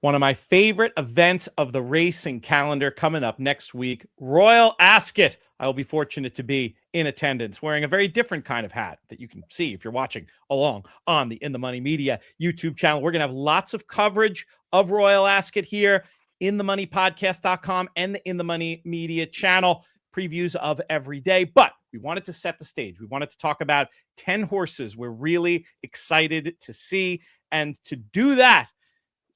One of my favorite events of the racing calendar coming up next week, Royal Ascot. I will be fortunate to be in attendance wearing a very different kind of hat that you can see if you're watching along on the In the Money Media YouTube channel. We're going to have lots of coverage of Royal Ascot here, inthemoneypodcast.com and the In the Money Media channel, previews of every day. But we wanted to set the stage. We wanted to talk about 10 horses we're really excited to see. And to do that,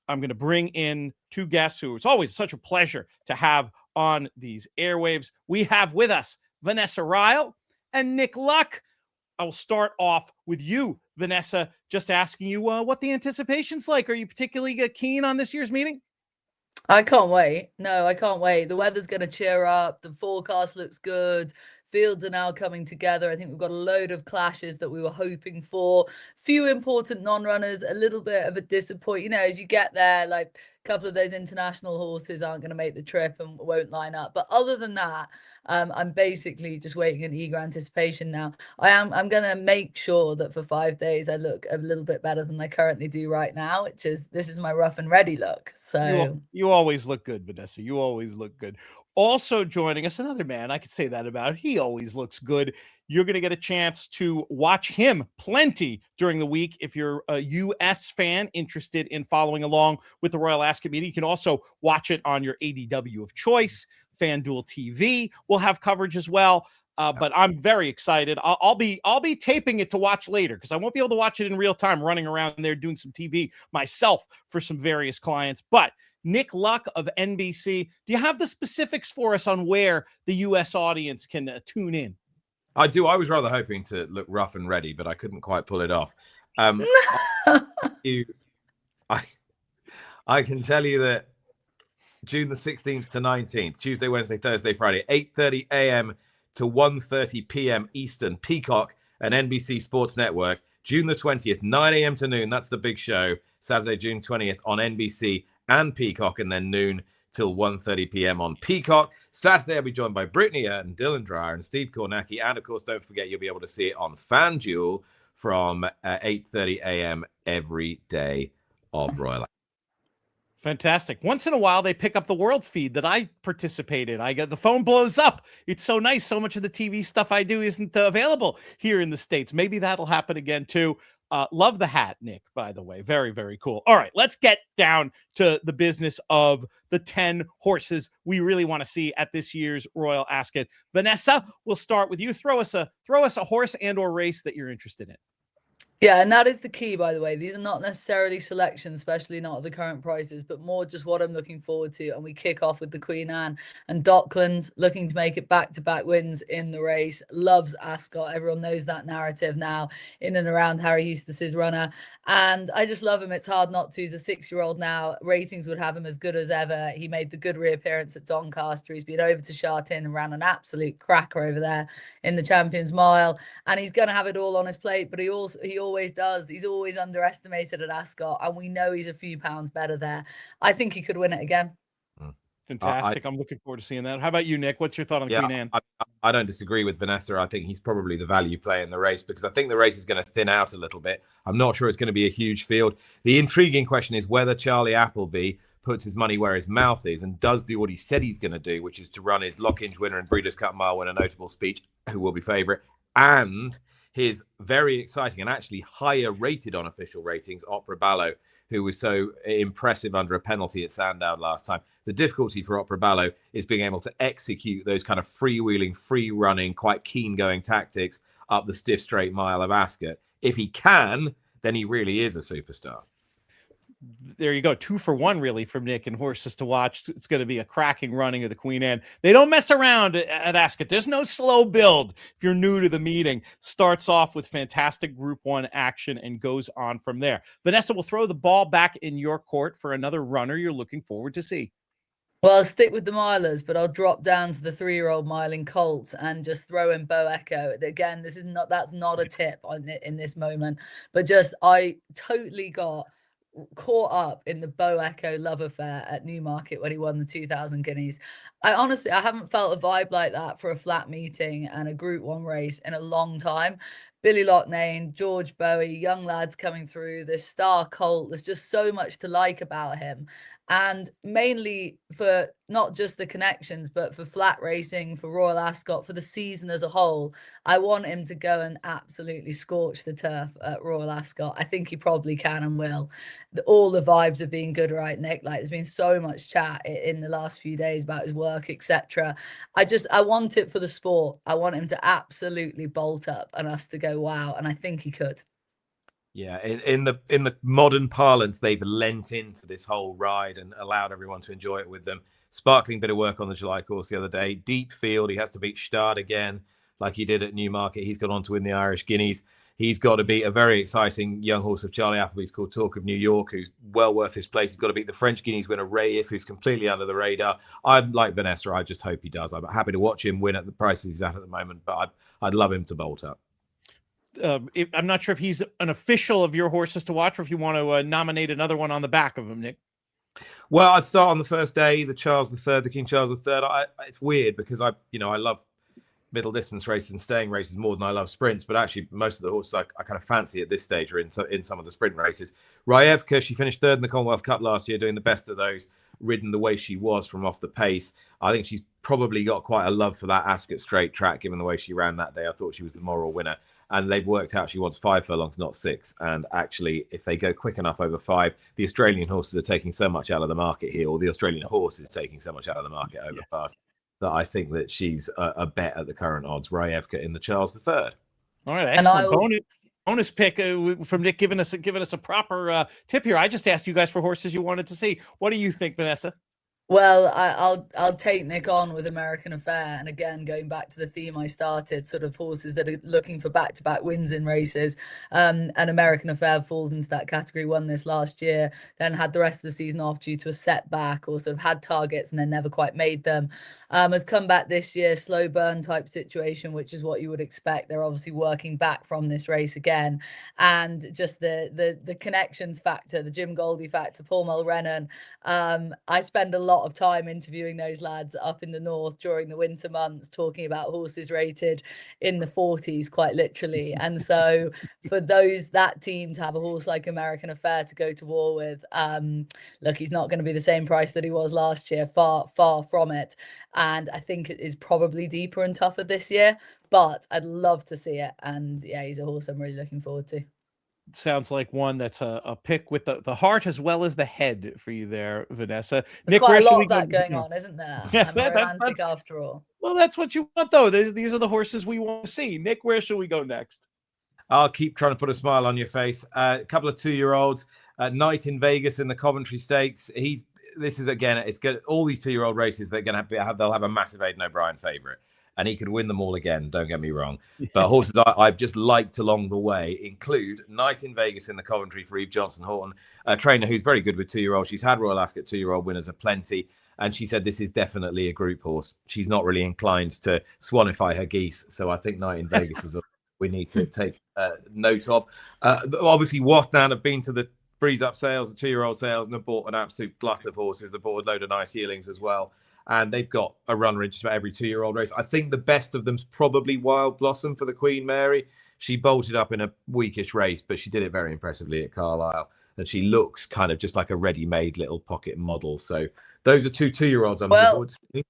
I'm going to bring in two guests who it's always such a pleasure to have on these airwaves. We have with us Vanessa Ryle and Nick Luck. I will start off with you, Vanessa, just asking you what the anticipation's like. Are you particularly keen on this year's meeting? I can't wait. No, I can't wait. The weather's going to cheer up. The forecast looks good. Fields are now coming together. I think we've got a load of clashes that we were hoping for. Few important non-runners, a little bit of a disappointment. You know, as you get there, like a couple of those international horses aren't going to make the trip and won't line up. But other than that, I'm basically just waiting in eager anticipation now. I'm going to make sure that for 5 days I look a little bit better than I currently do right now, which is this is my rough and ready look. So you always look good, Vanessa. You always look good. Also joining us, another man, I could say that about. He always looks good. You're going to get a chance to watch him plenty during the week. If you're a U.S. fan interested in following along with the Royal Ascot meeting, you can also watch it on your ADW of choice. FanDuel TV will have coverage as well. But I'm very excited. I'll be taping it to watch later because I won't be able to watch it in real time, running around there doing some TV myself for some various clients. But Nick Luck of NBC, do you have the specifics for us on where the U.S. audience can tune in? I do. I was rather hoping to look rough and ready, but I couldn't quite pull it off. I can tell you that June the 16th to 19th, Tuesday, Wednesday, Thursday, Friday, 8:30 a.m. to 1:30 p.m. Eastern, Peacock and NBC Sports Network. June the 20th, 9 a.m. to noon. That's the big show. Saturday, June 20th on NBC and Peacock, and then noon till 1:30 p.m. on Peacock. Saturday, I'll be joined by Brittany and Dylan Dreyer and Steve Kornacki. And, of course, don't forget, you'll be able to see it on FanDuel from 8:30 a.m. every day of Royal. Fantastic. Once in a while, they pick up the world feed that I participate in. The phone blows up. It's so nice. So much of the TV stuff I do isn't available here in the States. Maybe that'll happen again, too. Love the hat, Nick, by the way. Very, very cool. All right, let's get down to the business of the 10 horses we really want to see at this year's Royal Ascot. Vanessa, we'll start with you. Throw us a horse and or race that you're interested in. Yeah, and that is the key, by the way. These are not necessarily selections, especially not at the current prices, but more just what I'm looking forward to. And we kick off with the Queen Anne and Docklands, looking to make it back-to-back wins in the race. Loves Ascot. Everyone knows that narrative now in and around Harry Eustace's runner. And I just love him. It's hard not to. He's a 6-year-old now. Ratings would have him as good as ever. He made the good reappearance at Doncaster. He's been over to Chartin and ran an absolute cracker over there in the Champions Mile. And he's going to have it all on his plate, but he always does. He's always underestimated at Ascot, and we know he's a few pounds better there. I think he could win it again. Fantastic. I'm looking forward to seeing that. How about you, Nick? What's your thought on Queen Anne? I don't disagree with Vanessa. I think he's probably the value play in the race because I think the race is going to thin out a little bit. I'm not sure it's going to be a huge field. The intriguing question is whether Charlie Appleby puts his money where his mouth is and does do what he said he's going to do, which is to run his Loughnane winner and Breeders' Cup Mile winner Notable Speech, who will be favourite, and his very exciting and actually higher rated on official ratings, Opera Ballo, who was so impressive under a penalty at Sandown last time. The difficulty for Opera Ballo is being able to execute those kind of freewheeling, free-running, quite keen-going tactics up the stiff straight mile of Ascot. If he can, then he really is a superstar. There you go. 2 for 1, really, from Nick and horses to watch. It's going to be a cracking running of the Queen Anne. They don't mess around at Ascot. There's no slow build. If you're new to the meeting, starts off with fantastic Group 1 action and goes on from there. Vanessa, will throw the ball back in your court for another runner you're looking forward to see. Well, I'll stick with the milers, but I'll drop down to the 3-year-old miling Colt and just throw in Bo Echo. Again, that's not a tip in this moment, but just I totally got caught up in the Bo Echo love affair at Newmarket when he won the 2000 Guineas. I haven't felt a vibe like that for a flat meeting and a Group 1 race in a long time. Billy Loughnane, George Boughey, young lads coming through, this star colt. There's just so much to like about him. And mainly for not just the connections, but for flat racing, for Royal Ascot, for the season as a whole. I want him to go and absolutely scorch the turf at Royal Ascot. I think he probably can and will. All the vibes have been good, right, Nick? Like, there's been so much chat in the last few days about his work, etc. I want it for the sport. I want him to absolutely bolt up and us to go, wow. And I think he could. Yeah, in the modern parlance, they've lent into this whole ride and allowed everyone to enjoy it with them. Sparkling bit of work on the July course the other day. Deep field, he has to beat Gstaad again, like he did at Newmarket. He's gone on to win the Irish Guineas. He's got to beat a very exciting young horse of Charlie Appleby's called Talk of New York, who's well worth his place. He's got to beat the French Guineas winner Rayif, who's completely under the radar. I'm like Vanessa. I just hope he does. I'm happy to watch him win at the prices he's at the moment, but I'd love him to bolt up. I'm not sure if he's an official of your horses to watch, or if you want to nominate another one on the back of him, Nick. Well, I'd start on the first day, the Charles III, the King Charles III. It's weird because I love middle distance races and staying races more than I love sprints, but actually most of the horses I kind of fancy at this stage are in some of the sprint races. Rayevka, she finished third in the Commonwealth Cup last year, doing the best of those, ridden the way she was from off the pace. I think she's probably got quite a love for that Ascot straight track, given the way she ran that day. I thought she was the moral winner. And they've worked out she wants 5 furlongs, not 6. And actually, if they go quick enough over 5, the Australian horses are taking so much out of the market here, or the Australian horse is taking so much out of the market over fast, that I think that she's a bet at the current odds. Rayevka in the Charles III. All right, excellent. Bonus pick from Nick, giving us a proper tip here. I just asked you guys for horses you wanted to see. What do you think, Vanessa? Well, I'll take Nick on with American Affair, and again going back to the theme I started, sort of horses that are looking for back-to-back wins in races. And American Affair falls into that category. Won this last year, then had the rest of the season off due to a setback, or sort of had targets and then never quite made them. Has come back this year, slow burn type situation, which is what you would expect. They're obviously working back from this race again, and just the connections factor, the Jim Goldie factor, Paul Mulrennan. I spend a lot of time interviewing those lads up in the north during the winter months, talking about horses rated in the 40s, quite literally. And so for that team to have a horse like American Affair to go to war with, look, he's not going to be the same price that he was last year, far from it. And I think it is probably deeper and tougher this year, but I'd love to see it. And yeah, he's a horse I'm really looking forward to. Sounds like one that's a pick with the heart as well as the head for you there, Vanessa. There's Nick, quite a lot of that going on, isn't there? Yeah, I'm romantic after all. Well, that's what you want, though. These are the horses we want to see. Nick, where should we go next? I'll keep trying to put a smile on your face. A couple of 2-year-olds. Night in Vegas in the Coventry Stakes. This is again. It's good. All these 2-year-old races, they're going to they'll have a massive Aidan O'Brien favourite. And he could win them all again, don't get me wrong. But horses I've just liked along the way include Night in Vegas in the Coventry for Eve Johnson-Horton, a trainer who's very good with 2-year-olds. She's had Royal Ascot 2-year-old winners aplenty, and she said this is definitely a group horse. She's not really inclined to swanify her geese, so I think Night in Vegas is we need to take note of. Obviously, Loughnane have been to the Breeze Up sales, the 2-year-old sales, and have bought an absolute glut of horses. They've bought a load of nice yearlings as well. And they've got a runner in just about every 2-year-old race. I think the best of them's probably Wild Blossom for the Queen Mary. She bolted up in a weakish race, but she did it very impressively at Carlisle. And she looks kind of just like a ready-made little pocket model. So those are 2-year-olds I'm looking forward to seeing.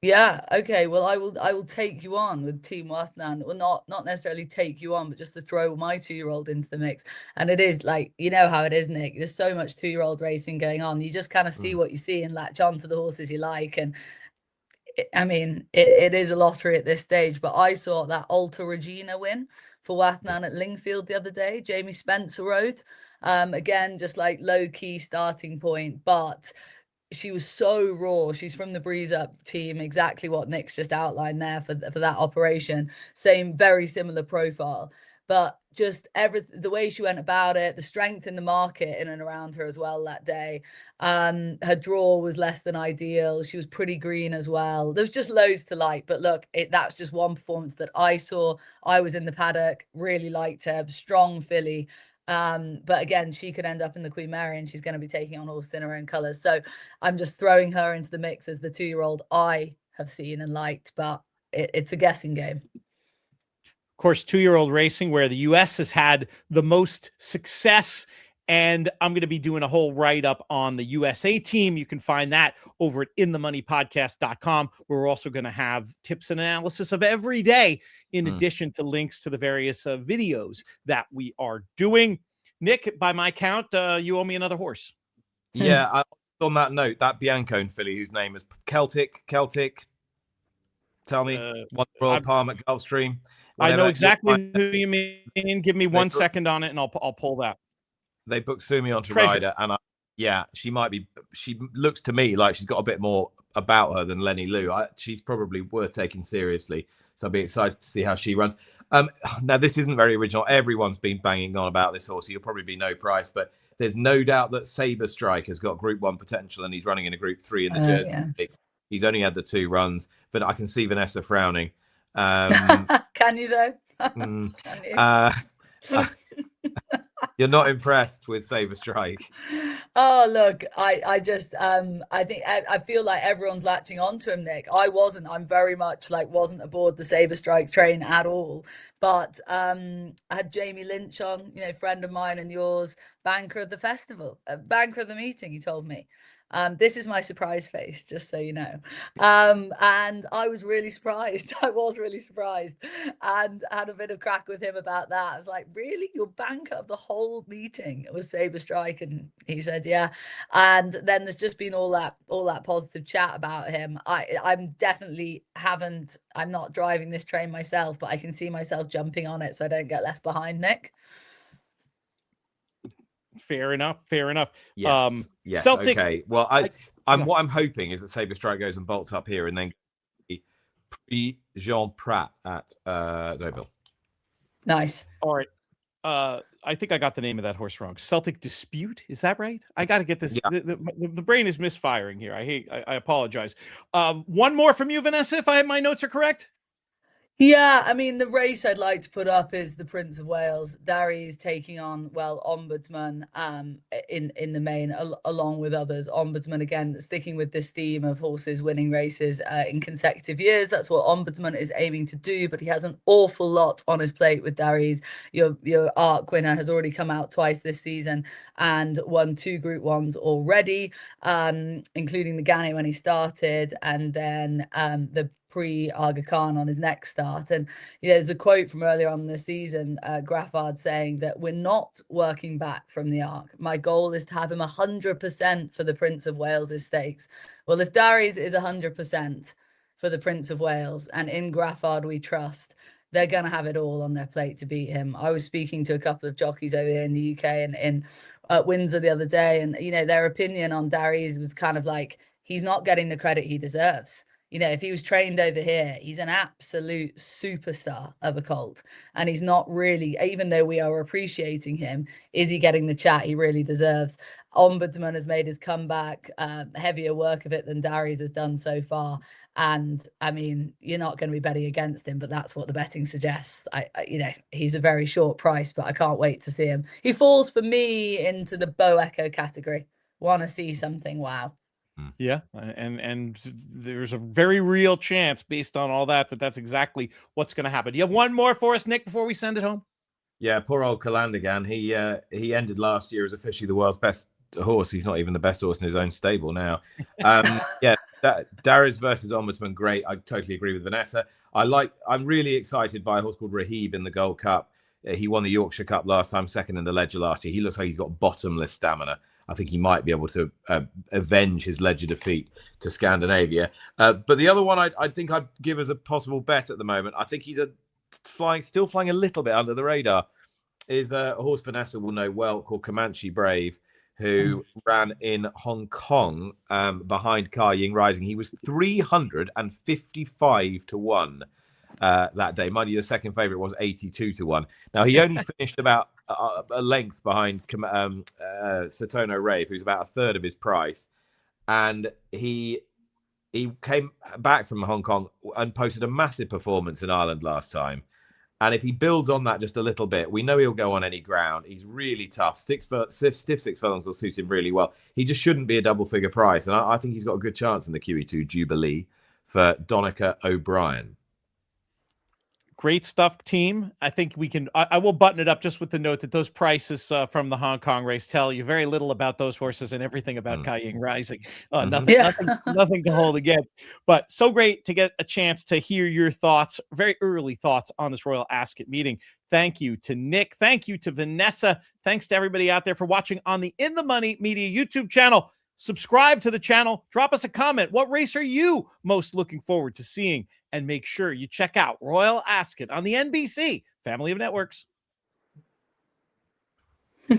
Yeah, okay. Well, I will take you on with Team Loughnane. Well, not necessarily take you on, but just to throw my 2-year-old into the mix. And it is like, you know how it is, Nick. There's so much 2-year-old racing going on. You just kind of see what you see and latch on to the horses you like. And it is a lottery at this stage. But I saw that Alta Regina win for Loughnane at Lingfield the other day. Jamie Spencer rode. Again, just like low-key starting point, but she was so raw. She's from the Breeze Up team, exactly what Nick's just outlined there for that operation. Same, very similar profile, but just the way she went about it, the strength in the market in and around her as well that day. Her draw was less than ideal. She was pretty green as well. There was just loads to like, but look, that's just one performance that I saw. I was in the paddock, really liked her, strong filly. But again, she could end up in the Queen Mary, and she's going to be taking on horse in her own colours. So I'm just throwing her into the mix as the 2-year-old I have seen and liked, but it's a guessing game. course, 2-year-old racing, where the U.S. has had the most success. And I'm going to be doing a whole write-up on the USA team. You can find that over at inthemoneypodcast.com, where we're also going to have tips and analysis of every day, in addition to links to the various videos that we are doing. Nick, by my count, you owe me another horse. Yeah, on that note, that Biancone filly whose name is Celtic, tell me, won the Royal Palm at Gulfstream. I know exactly who you mean. Give me 1 second on it, and I'll pull that. They booked Sumi onto rider, and she might be. She looks to me like she's got a bit more about her than Lenny Lou. She's probably worth taking seriously. So I'll be excited to see how she runs. Now this isn't very original. Everyone's been banging on about this horse. He'll probably be no price, but there's no doubt that Sabre Strike has got Group 1 potential, and he's running in a Group 3 in the Jersey. Yeah. He's only had the 2 runs, but I can see Vanessa frowning. Can you though? Can you? You're not impressed with Sabre Strike? Oh, look, I just I think I feel like everyone's latching onto him, Nick. I wasn't. I'm very much wasn't aboard the Sabre Strike train at all. But I had Jamie Lynch on, friend of mine and yours, banker of the festival, banker of the meeting. He told me. This is my surprise face, just so you know. And I was really surprised. I was really surprised, and had a bit of crack with him about that. I was like, really? Your banker of the whole meeting was Sabre Strike? And he said, yeah. And then there's just been all that positive chat about him. I'm not driving this train myself, but I can see myself jumping on it so I don't get left behind, Nick. Fair enough. Yes. Yes. Celtic, okay. Well, what I'm hoping is that Sabre Strike goes and bolts up here, and then Jean Prat at Deauville. Nice. All right. I think I got the name of that horse wrong. Celtic Dispute, is that right? I got to get this. Yeah. The brain is misfiring here. I apologize. One more from you, Vanessa, if my notes are correct. Yeah, I mean, the race I'd like to put up is the Prince of Wales. Daryz taking on, Ombudsman in the main, along with others. Ombudsman, again, sticking with this theme of horses winning races in consecutive years. That's what Ombudsman is aiming to do, but he has an awful lot on his plate with Daryz. Your ARC winner has already come out twice this season and won 2 Group 1s already, including the Guineas when he started, and then the pre-Aga Khan on his next start. And there's a quote from earlier on in the season, Graffard saying that we're not working back from the Arc. My goal is to have him 100% for the Prince of Wales' stakes. Well, if Daryz is 100% for the Prince of Wales, and in Graffard we trust, they're going to have it all on their plate to beat him. I was speaking to a couple of jockeys over here in the UK and in Windsor the other day, and their opinion on Daryz was kind of like, he's not getting the credit he deserves. If he was trained over here, he's an absolute superstar of a colt. And he's not really, even though we are appreciating him, is he getting the chat he really deserves? Ombudsman has made his comeback, heavier work of it than Daryz has done so far. And I mean, you're not going to be betting against him, but that's what the betting suggests. He's a very short price, but I can't wait to see him. He falls for me into the Bow Echo category. Want to see something, wow. Yeah, and there's a very real chance, based on all that's exactly what's going to happen. Do you have one more for us, Nick, before we send it home? Yeah, poor old Calandagan. He ended last year as officially the world's best horse. He's not even the best horse in his own stable now. Yeah, Daryz versus Ombudsman, great. I totally agree with Vanessa. I'm really excited by a horse called Rahiebb in the Gold Cup. He won the Yorkshire Cup last time, second in the Ledger last year. He looks like he's got bottomless stamina. I think he might be able to avenge his Ledger defeat to Scandinavia. But the other one I think I'd give as a possible bet at the moment, I think he's still flying a little bit under the radar, is a horse Vanessa will know well called Comanche Brave, who ran in Hong Kong behind Ka Ying Rising. He was 355 to 1 that day. Mind you, the second favourite was 82 to 1. Now, he only finished about a length behind Satono Rayif, who's about a third of his price. And he came back from Hong Kong and posted a massive performance in Ireland last time. And if he builds on that just a little bit, we know he'll go on any ground. He's really tough. Stiff 6 furlongs will suit him really well. He just shouldn't be a double-figure price. And I think he's got a good chance in the QE2 Jubilee for Donica O'Brien. Great stuff, team. I think we can. I will button it up just with the note that those prices from the Hong Kong race tell you very little about those horses and everything about QEII Rising. Nothing to hold against. But so great to get a chance to hear your thoughts, very early thoughts on this Royal Ascot meeting. Thank you to Nick. Thank you to Vanessa. Thanks to everybody out there for watching on the In the Money Media YouTube channel. Subscribe to the channel. Drop us a comment. What race are you most looking forward to seeing? And make sure you check out Royal Ascot on the NBC family of networks.